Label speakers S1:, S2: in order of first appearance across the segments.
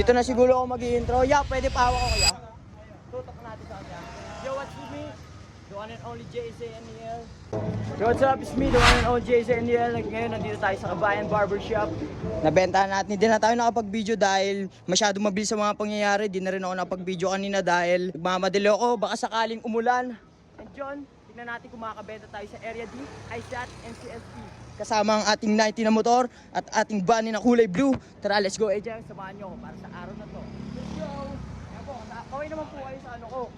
S1: Dito na siguro ako mag-i-intro. Yeah, pwede pa hawak ako, yeah. Tutok natin sa kanya. Yo, what's with me? The one and only JZNEL. Yo, what's up? It's me, the one and only JZNEL. Ngayon, nandito tayo sa Kabayan Barbershop. Nabentahan natin. Hindi na tayo nakapag-video dahil masyado mabilis sa mga pangyayari. Di na rin ako nakapag-video kanina dahil nagmamadali ako. Baka sakaling umulan. And John, tignan natin kung makakabenta tayo sa Area D, ISAT, and CSP. Kasama ang ating 90 na motor at ating bunny na kulay blue. Tara, let's go, Ejan. Samahan nyo ako para sa araw na to. Let's go! Yan po, kaway naman po kayo sa ano ko.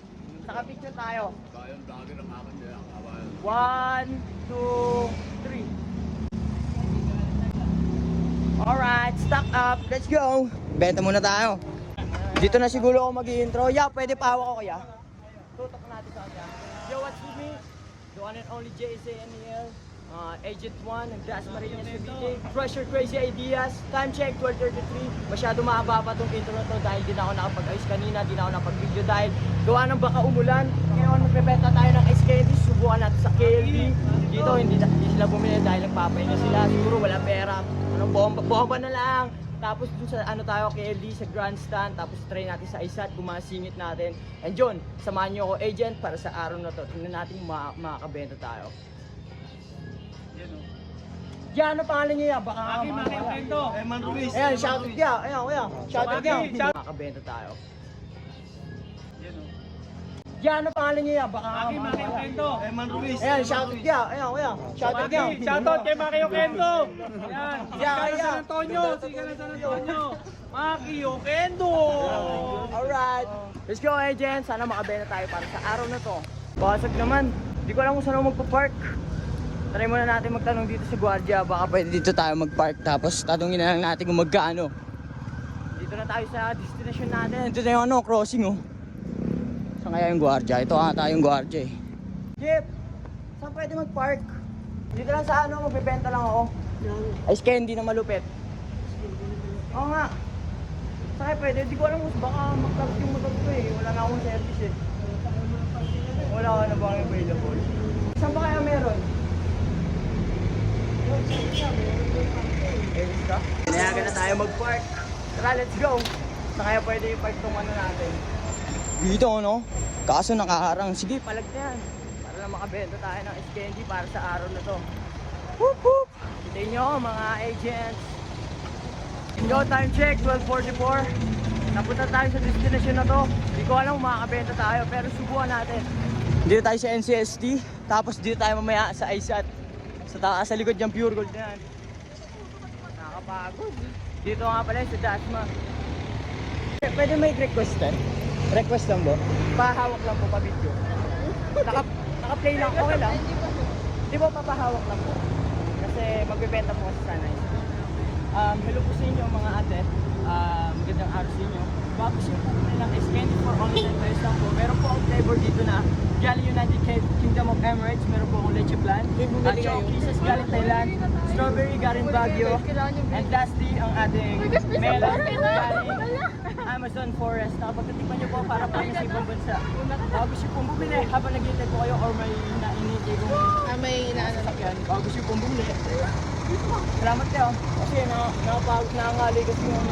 S1: Naka-picture tayo. 1, 2, 3. Alright, stock up. Let's go! Benta muna tayo. Dito na siguro ako mag-i-intro. Yeah, pwede pa hawak ako, yeah. Tutok natin sa kanya. Yo, what's with me? The one and only JZNEL. Agent 1 ng Dasmariñas Cavite. Crusher Crazy Ideas. Time check 12:33. Masyado mahaba pa tong intro na to dahil di na ako nakapag-ayos kanina, di na ako nakapag-video dahil gawa ng baka umulan. Ngayon magbebenta tayo ng ice candy. Subukan natin sa KLD. Dito hindi sila bumili dahil nagpapahinga sila. Siguro wala pera. Anong bomba na lang. Tapos dun sa ano tayo KLD sa grandstand. Tapos try natin sa ISAT kung masingit natin. And John, samahan nyo ako, agent, para sa araw na to. Tingnan natin kung makakabenta tayo. Yan, ano pangalan niya yan? Baka
S2: Maki yung kwento.
S3: Eman Ruiz.
S1: ayan, shoutout niya. Ayan, kuya. Shoutout niya. Makakabenta tayo. Yan, ano pangalan niya yan? Baka
S2: Maki yung kwento.
S3: Eman Ruiz.
S1: ayan, shoutout niya. Ayan, kuya. Shoutout niya.
S2: Shoutout kay Maki yung kwento. Yan.
S1: Yeah,
S2: Siga na
S1: yeah.
S2: San Antonio. Siga na San Antonio. Maki yung kwento.
S1: Alright. Let's go, agent. Sana makabenta tayo para sa araw na to. Basag naman. Hindi ko alam kung saan ako magpa-park. Try muna natin magtanong dito sa gwardiya. Baka pwede dito tayo mag-park. Tapos tanongin na lang natin kung magkano. Dito na tayo sa destination natin. Ito na yung ano, crossing oh. Saan kaya yung gwardiya? Ito ata yung gwardiya eh. Jeep! Saan pwede mag-park? Dito lang sa ano, magbibenta lang ako. Ice candy na malupit. Oo nga. Saan kaya pwede? Hindi ko alam kung baka mag-park yung motor ko eh. Wala na akong service eh. Wala ka na bang available? Saan ba kaya meron? Kinayagan na tayo mag-park. Tara, let's go. Saan kaya pwede i-park itong ano natin? Dito, no? Kaso nakaharang. Sige, palag na yan. Para lang makabenta tayo ng ice candy para sa araw na to. Whoop, whoop! Kita nyo, mga agents. Yo, time check, 12:44. Napunta tayo sa destination na to. Hindi ko alam kung makakabenta tayo, pero subukan natin. Dito tayo sa NCST. Tapos dito tayo mamaya sa ISAT. Sa taas, sa likod yung pure gold na yan. Nakakapagod. Dito nga pala sa Dasma. Pwede may request eh? Request lang po? Pahawak lang po pa video. Naka-play lang, okay lang. Di ba papahawak lang po? Kasi magbibenta po kasi sana. Hello po sa inyo mga ate. Magandang araw sa inyo. Bago siya po ng ice candy for only 10 pesos lang po. Meron po ang flavor dito na galing United Kingdom of Emirates. Meron po akong leche plan. At choco kisses galing Thailand. Strawberry galing Baguio. And lastly, ang ating melon galing Amazon Forest. Nakapagkatipan nyo po para po sa ibang bansa. Bago siya pong bumili habang nag-iintay po kayo or may nainintay kong
S4: may inaano
S1: sasakyan. Bago siya pong bumili. Salamat kayo. Kasi nakangali kasi yung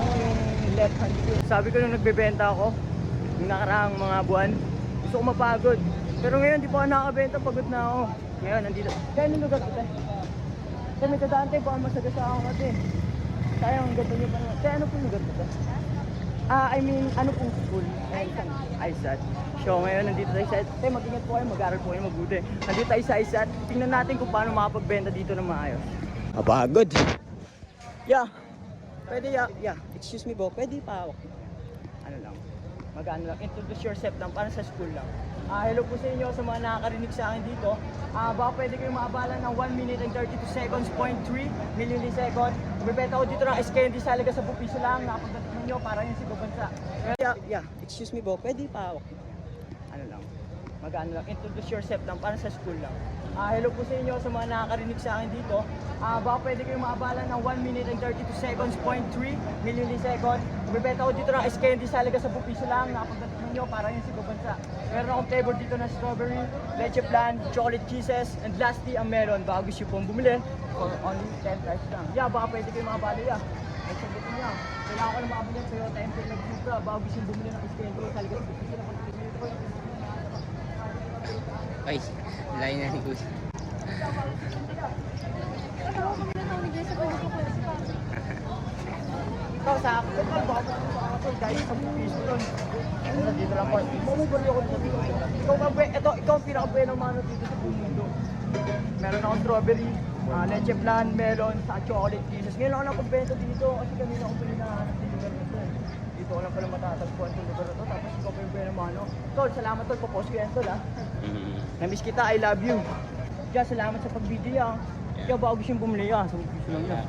S1: left hand ko. Sabi ko nung nagbebenta ako, yung nakaraang mga buwan, gusto ko mapagod. Pero ngayon, di pa ako nakakabenta, pagod na ako. Ngayon, nandito. Kaya nung lugar ko tayo. Kaya may tadaan tayo, baka masagasa ako kasi. Sayang, ang ganda niyo pa naman. Kaya ano pong lugar ko tayo? I mean, ano pong school? ISAT. So ngayon, nandito tayo sa ISAT. Tayo, mag-ingat po kayo, mag-aral po kayo mabuti. Nandito tayo sa ISAT. Tingnan natin kung paano makapagbenta dito ng maayos. Mapagod. Yeah. Pwede, yeah. Excuse me po, pwede pa ako. Ano lang, mag-ano lang, introduce yourself lang, para sa school lang. Hello po sa inyo, sa mga nakakarinig sa akin dito. Baka pwede kayong maabala ng 1 minute and 32 seconds, 0.3 millisecond. Magbibenta ko dito ng ice candy sa halaga 10 piso lang, nakapagdating nyo para yung sa bansa. Yeah, excuse me po, pwede pa ako. Ano lang, mag-ano lang, introduce yourself lang, para sa school lang. Hello po sa inyo, sa mga nakakarinig sa akin dito. Baka pwede kayong maabala ng 1 minute and 32 seconds, 0.3 millisecond. Magbibenta ko dito ng ice candy sa halaga 10 piso lang, nakapagdating nyo para yung sa bansa. Meron akong flavor dito na strawberry, leche plan, chocolate kisses, and lastly ang melon. Baka gusto yung bumili for only 10 pesos lang. Yeah, baka pwede kayong maabala, yeah. Ay, sagutin niya. Kailangan ko na makabili ng Toyota Enfield. sobra. Bago gusto bumili ng iskento. Talaga.
S3: Ay, lain na ni Kuya.
S1: Ikaw sa akin. Ikaw baka mo sa akin. Dahil sa piso doon. Ano dito lang po. Mamubali ako dito. Ikaw ang pinaka-bueno mano dito sa buong mundo. Meron akong strawberry, leche flan, melon, sa chocolate kisses. Ngayon ako napagbento dito kasi kanina ako pininahanap ng lugar na to. Dito ko lang pala matatagpuan itong lugar na to. Tapos ikaw pa yung bueno mano. Tol, salamat tol. Papost ko yan tol ha. Namiss kita, I love you. Diyan, salamat sa pag-video ha. Kaya ba ako gusto yung bumili ha? Sa piso lang yan.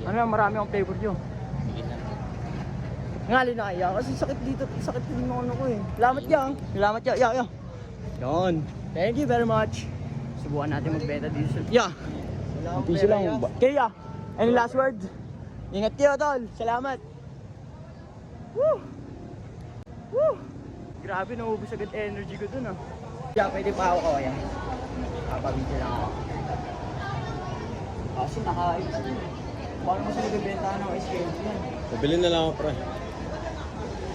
S1: Ano na, marami akong flavor nyo. Ngali na kaya kasi sakit dito, sakit din ng ano ko eh. Salamat yan. Salamat yan. Yeah. Yon. Thank you very much. Subukan natin magbenta dito sa... Yeah. Ang piso lang. Kaya, any last word? Ingat kayo, tol. Salamat. Woo! Woo! Grabe, naubos agad energy ko dun ah. Yeah, pwede pa ako kaya. Papabidyo lang ako. Kasi nakaayos din eh. Paano mo sila bibenta ng SKM yan?
S2: Pabili na lang ako, pre.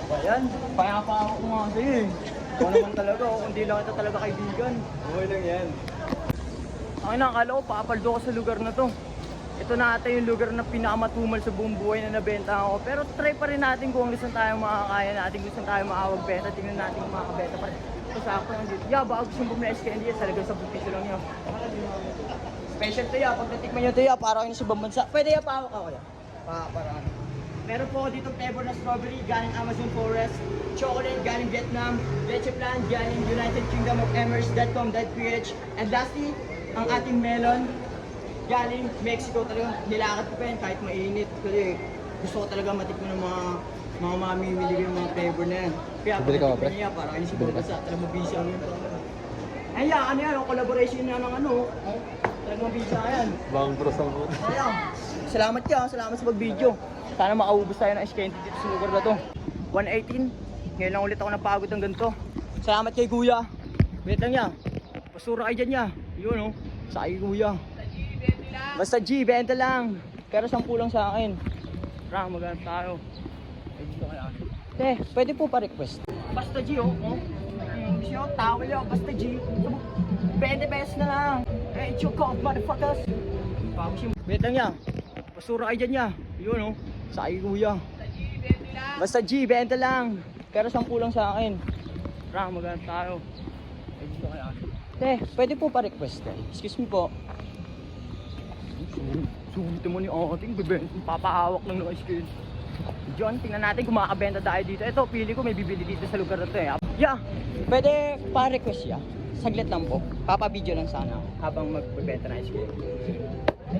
S1: Ba yan? Payapa ako nga sa'yo eh. Ikaw naman talaga, kung hindi lang kita talaga kaibigan.
S2: Okay lang yan.
S1: Ang nakakala ko, papaldo ko sa lugar na to. Ito na ata yung lugar na pinakamatumal sa buong buhay na nabenta ako. Pero try pa rin natin kung gusto tayo makakaya natin, gusto tayo makawag-benta, tingnan natin kung makakabenta pa rin. Ito sa ako lang dito. Yeah, baka gusto mong bumili SKM yan, talaga sa piso lang yun. Special to ya, pag natikman nyo to ya, para kayo sa ibang bansa. Pwede ya, pa ako ya. Para ano. Meron po dito flavor na strawberry galing Amazon Forest, chocolate galing Vietnam, leche flan galing United Kingdom of Emirates.com.ph, and lastly, ang ating melon galing Mexico. Talagang nilakad ko pa yan kahit mainit kasi gusto ko talaga matikman ng mga mamimili yung mga flavor na yan. Kaya pag natikman niya, para kayo sa ibang bansa, talagang mabisi ang yun. Ay, ano yan, collaboration na ng ano, talagang mabisi yan.
S2: Bang pros ang puto.
S1: Ayan. Salamat ka, salamat sa pag-video. Sana makaubos tayo ng iskente dito sa lugar na to. 118. Ngayon lang ulit ako napagod ng ganito. Salamat kay Kuya. Wait lang niya. Pasura kayo dyan niya. Yun oh. Sa kay Kuya. Basta G, 20 lang. Pero 10 lang sa akin. Tara, maghanap tayo. Ay, dito kaya. Te, pwede po pa request. Basta G oh. Gusto nyo, tawag nyo. Basta G. 20 pesos na lang. Hey, choke off motherfuckers. Wait lang niya. Pasura kayo dyan niya. Yun oh. Sa kay Kuya. Basta G, 20 lang. Pero 10 lang sa akin. Tara, maghanap tayo. Ay, dito kaya. Te, pwede po pa request eh. Excuse me po. Sulit mo ni ating bibenta. Papahawak lang ng ice cream. John, tingnan natin kung makakabenta tayo dito. Ito, pili ko may bibili dito sa lugar na to eh. Yeah, pwede pa request ya. Saglit lang po. Papa-video lang sana habang magbebenta ng ice cream.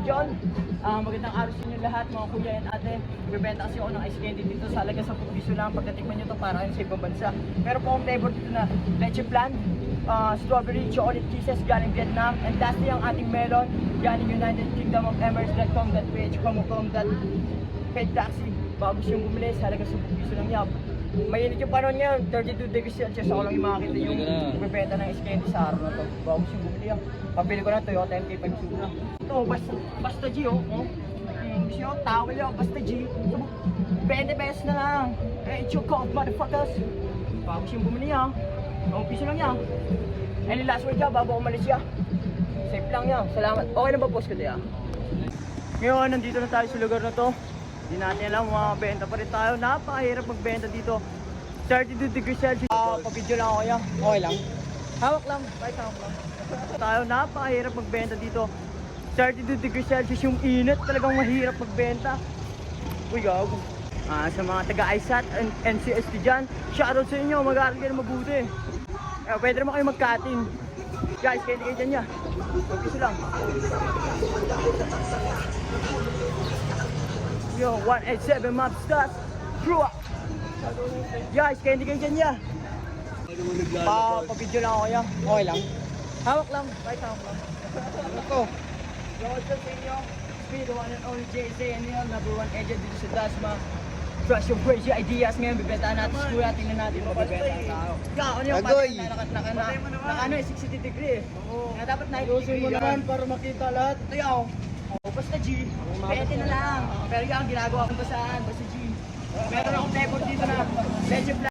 S1: John, magandang araw sa inyo lahat mga kuya and ate. Bibenta kasi ako ng ice candy dito sa halaga 10 piso lang. Pagkatikman nyo to para kayo sa ibang bansa. Meron po akong flavor dito na leche flan, strawberry, chocolate kisses galing Vietnam, and lastly ang ating melon galing United Kingdom of Emirates.com.ph, paid taxi. Bago siyang bumili sa halaga 10 piso lang yan. Mainit yung panahon ngayon, 32 degrees Celsius. Ako lang yung makakita yung bibenta ng ice candy sa araw na to. Bago siyang bumili yan. Pabili ko na Toyota MK5 Supra. Ito, basta G oh. Gusto nyo, tawag nyo, basta G. 20 pesos na lang. Hey, choke off motherfuckers. Bago siyang bumili yan. 10 piso lang yan. Any last word yan, bago umalis yan. Safe lang yan. Salamat. Okay na ba post ko diya? Ngayon, nandito na tayo sa lugar na to. Hindi natin alam, benta pa rin tayo. Napakahirap magbenta dito. 32 degrees Celsius. Pa-video lang ako yan. Okay lang. Hawak lang. Kahit hawak lang. Tayo, napakahirap magbenta dito. 32 degrees Celsius yung init. Talagang mahirap magbenta. Uy, gago. Sa mga taga-ISAT and NCST dyan, shoutout sa inyo. Mag-aaral kayo na mabuti. Pwede naman kayo mag-cutting. Guys, kaya kayo dyan niya. Pag-piso lang. Yo, 187 Map Stats. Crew up. Guys, kaya hindi kayo dyan niya. Pa-video lang ako yan. Okay lang. Hawak lang. Kahit hawak lang. Ano to? Yo, what's up sa inyo? Speed, the one and only JZ and yun, #1 agent dito sa Dasma. Trust yung crazy ideas ngayon. Bibentahan natin sa kuya. Tingnan natin kung mabibenta ang tao. Ano yung patin na 60 degree. Kaya dapat 90 degree mo naman para makita lahat. Ito yaw. Basta G. 20 na lang. Pero yung ginagawa kong basahan. Basta G. Meron akong flavor dito na